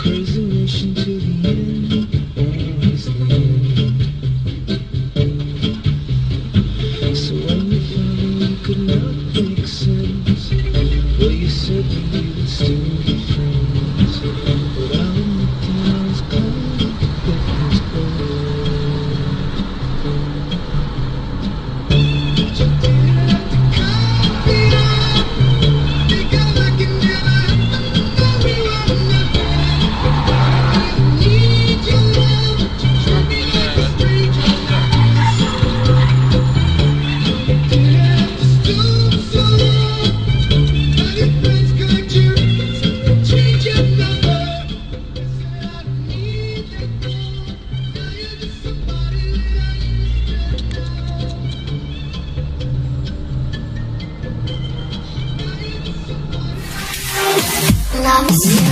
crazy nation to the end, always the end. So when you finally could not make sense, well, you said that we would still be friends. But I'll admit that I was glad that was over. But you didn't have to cut me off, because I can never know you are nothing. I need your love to treat me like a stranger. You didn't have to stoop so low, but your friends got you, so change your number. They said I don't need that love. Now you're just somebody that I used to know. Now you're just somebody. Love is